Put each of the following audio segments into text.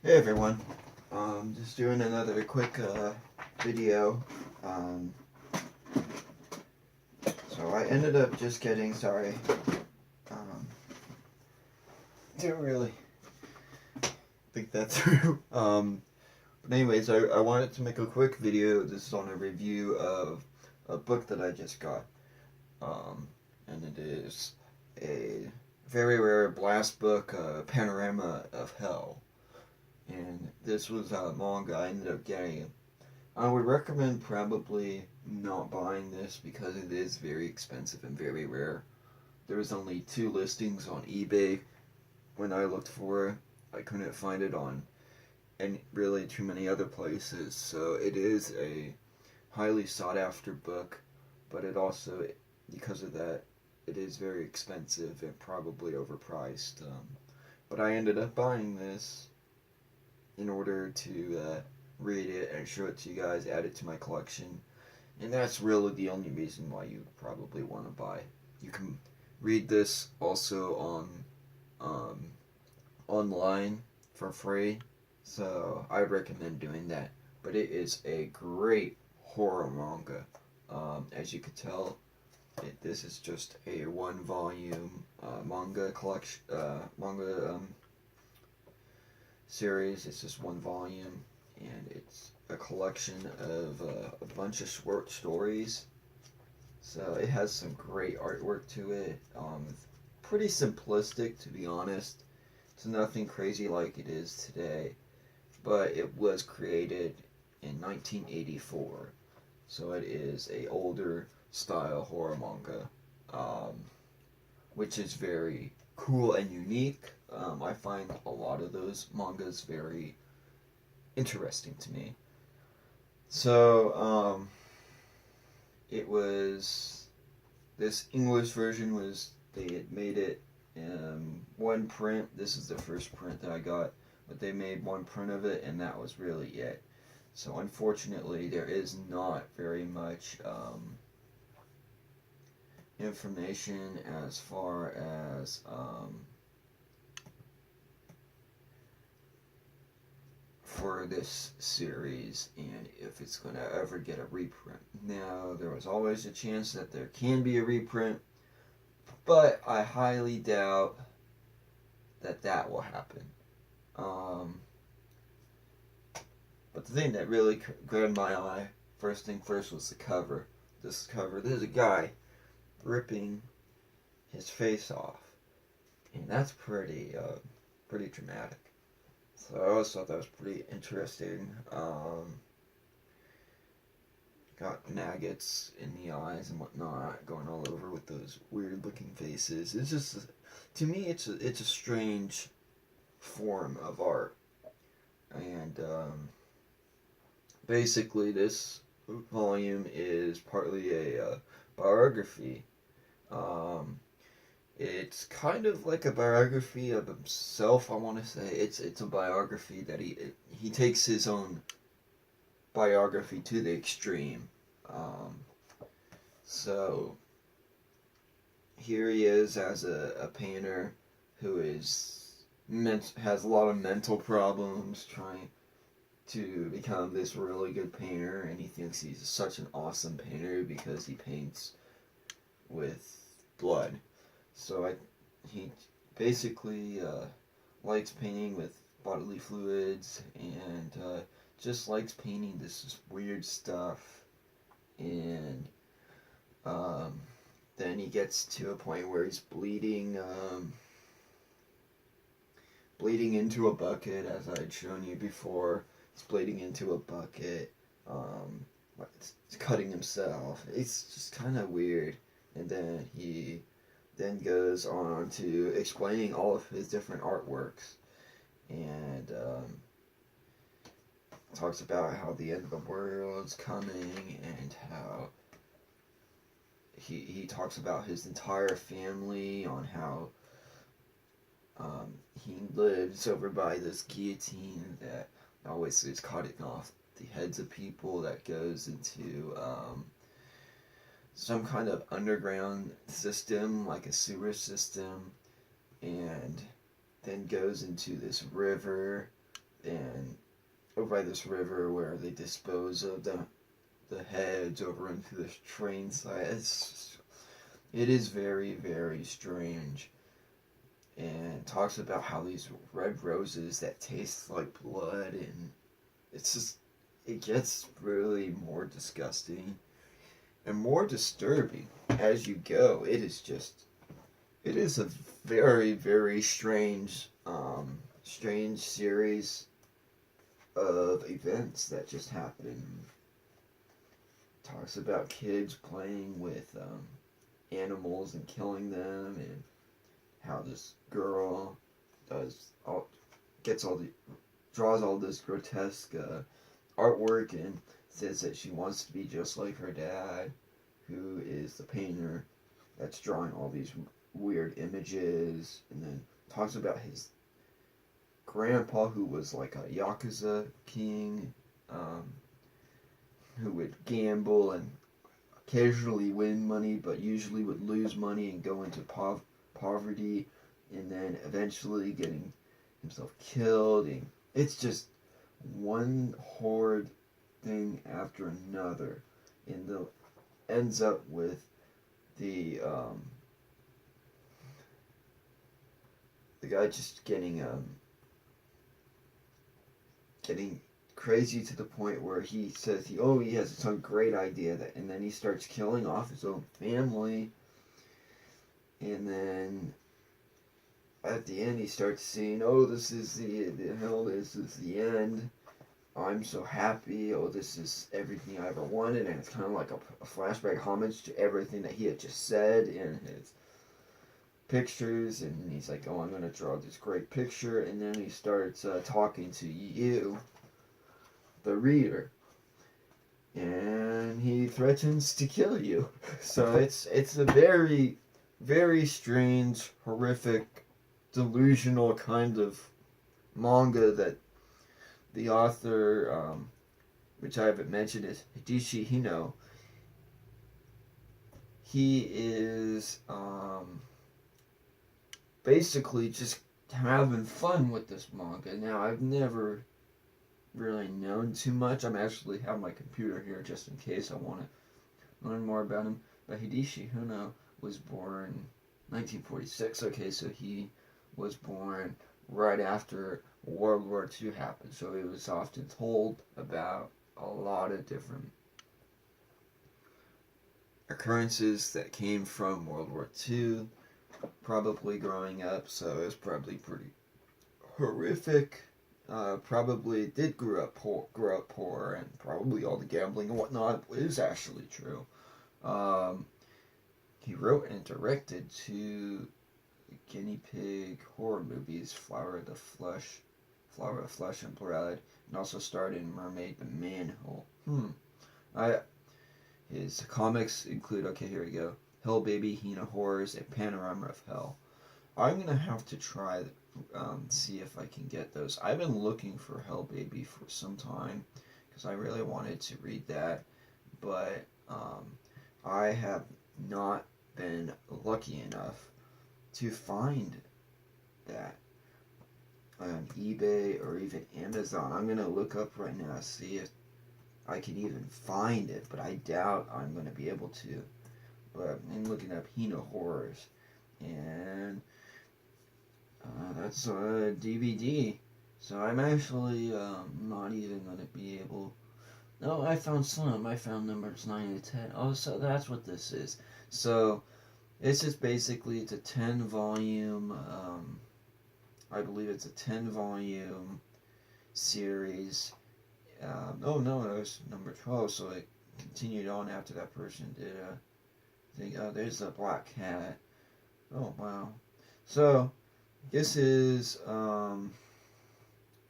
Hey everyone, just doing another quick video. Um, so I ended up just getting, sorry, um, didn't really think that through. But anyways, I wanted to make a quick video. This is on a review of a book that I just got. And it is a very rare blast book, Panorama of Hell. And this was a manga I ended up getting. I would recommend probably not buying this because it is very expensive and very rare. There's only 2 listings on eBay when I looked for it. I couldn't find it on any really too many other places. So it is a highly sought after book, but it also, because of that, it is very expensive and probably overpriced. But I ended up buying this in order to read it and show it to you guys, add it to my collection. And that's really the only reason why you probably want to buy. You can read this also on um, online for free, so I recommend doing that. But it is a great horror manga. As you could tell, this is just a one-volume manga collection, manga series. It's just one volume, and it's a collection of a bunch of short stories. So it has some great artwork to it. Pretty simplistic, to be honest. It's nothing crazy like it is today, but it was created in 1984, so it is a older style horror manga, um, which is very cool and unique. I find a lot of those mangas very interesting to me. So, it was this English version was they had made it one print. This is the first print that I got, but they made one print of it, and that was really it. So unfortunately, there is not very much information as far as for this series and if it's going to ever get a reprint. Now, there was always a chance that there can be a reprint, but I highly doubt that that will happen. But the thing that really grabbed my eye, first thing first, was the cover. This cover, there's a guy ripping his face off, and that's pretty dramatic. So I always thought that was pretty interesting. Got maggots in the eyes and whatnot going all over with those weird looking faces. It's just, to me, it's a strange form of art. And basically, this volume is partly a biography. Um, it's kind of like a biography of himself. I want to say it's a biography that he takes his own biography to the extreme. Um, so here he is as a painter who has a lot of mental problems, trying to become this really good painter, and he thinks he's such an awesome painter because he paints with blood. So he basically likes painting with bodily fluids and just likes painting this weird stuff. And then he gets to a point where he's bleeding into a bucket, as I had shown you before. He's bleeding into a bucket. He's cutting himself. It's just kind of weird. And then he goes on to explaining all of his different artworks, and talks about how the end of the world's coming, and how he talks about his entire family, on how he lives over by this guillotine that always is cutting off the heads of people, that goes into some kind of underground system, like a sewer system, and then goes into this river and over by this river where they dispose of the heads over into this train site. It is very, very strange. And talks about how these red roses that taste like blood, and it's just, it gets really more disgusting and more disturbing as you go. It is a very, very strange series of events that just happen. Talks about kids playing with animals and killing them, and how this girl draws all this grotesque artwork, and says that she wants to be just like her dad, who is the painter that's drawing all these weird images, and then talks about his grandpa, who was like a Yakuza king, who would gamble and occasionally win money, but usually would lose money and go into poverty, and then eventually getting himself killed. And it's just one horrid thing after another, and ends up with the guy just getting crazy to the point where he says he has some great idea, and then he starts killing off his own family, and then at the end he starts seeing, this is this is the end. I'm so happy. This is everything I ever wanted, and it's kind of like a flashback homage to everything that he had just said in his pictures, and he's like, I'm going to draw this great picture, and then he starts talking to you, the reader, and he threatens to kill you. So it's a very, very strange, horrific, delusional kind of manga that the author, which I haven't mentioned, is Hideshi Hino. He is basically just having fun with this manga. Now, I've never really known too much. I'm actually have my computer here just in case I want to learn more about him. But Hideshi Hino was born 1946. Okay, so he was born right after World War II happened. So he was often told about a lot of different occurrences that came from World War II, probably growing up. So it was probably pretty horrific. Probably did grow up poor, and probably all the gambling and whatnot is actually true. He wrote and directed two guinea pig horror movies, Flower of Flesh and Blood, and also starred in Mermaid the Manhole. His comics include, okay, here we go, Hell Baby, Hina Horrors, and Panorama of Hell. I'm gonna have to try see if I can get those. I've been looking for Hell Baby for some time because I really wanted to read that, but I have not been lucky enough to find that on eBay or even Amazon. I'm gonna look up right now to see if I can even find it, but I doubt I'm gonna be able to. But I'm looking up Hino Horrors, and that's a DVD. So I'm actually not even going to be able... No, I found some. I found numbers 9 to 10. Oh, so that's what this is. So it's just basically, it's a 10-volume... I believe it's a 10-volume series. Oh, no, that was number 12. So it continued on after that person did a thing. Oh, there's the Black Cat. Oh, wow. So... this is going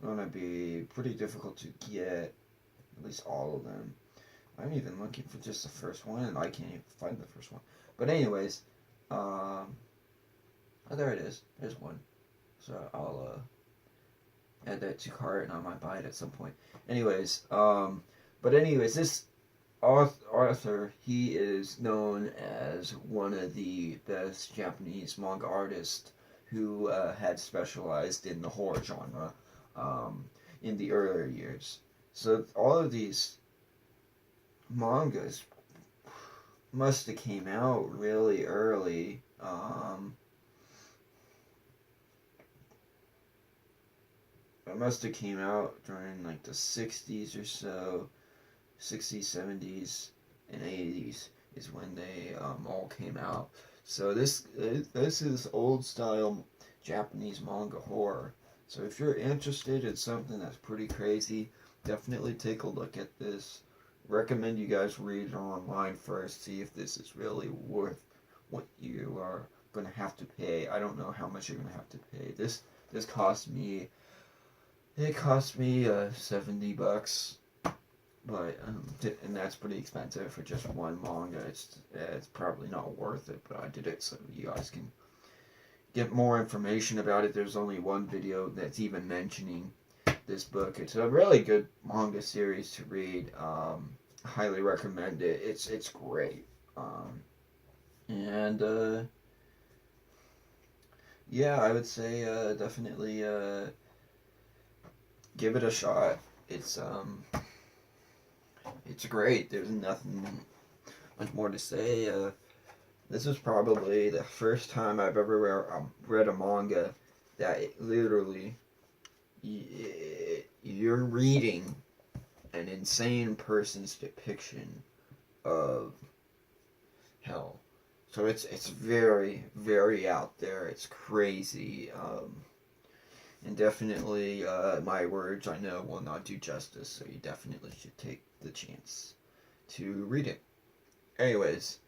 to be pretty difficult to get, at least all of them. I'm even looking for just the first one, and I can't even find the first one. But anyways, oh, there it is. There's one. So I'll add that to cart, and I might buy it at some point. Anyways, this author, he is known as one of the best Japanese manga artists who had specialized in the horror genre. in the earlier years. So all of these mangas must have came out really early. It must have came out during like the 60s or so. 60s, 70s, and 80s is when they all came out. So this is old style Japanese manga horror. So if you're interested in something that's pretty crazy, definitely take a look at this. Recommend you guys read it online first, see if this is really worth what you are going to have to pay. I don't know how much you're going to have to pay. This cost me, it cost me $70, but and that's pretty expensive for just one manga. It's probably not worth it, but I did it so you guys can get more information about it. There's only one video that's even mentioning this book. It's a really good manga series to read. Highly recommend it. It's great. And yeah, I would say definitely give it a shot. It's great. There's nothing much more to say. This is probably the first time I've ever read a manga that literally you're reading an insane person's depiction of hell. So it's very, very out there. It's crazy. And definitely my words, I know, will not do justice, so you definitely should take the chance to read it. Anyways,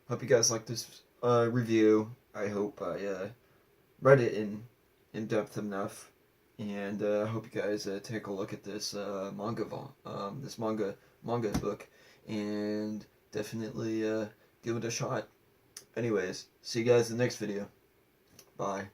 hope you guys like this review. I hope I read it in depth enough, and I hope you guys take a look at this this manga book, and definitely give it a shot. Anyways, see you guys in the next video. Bye.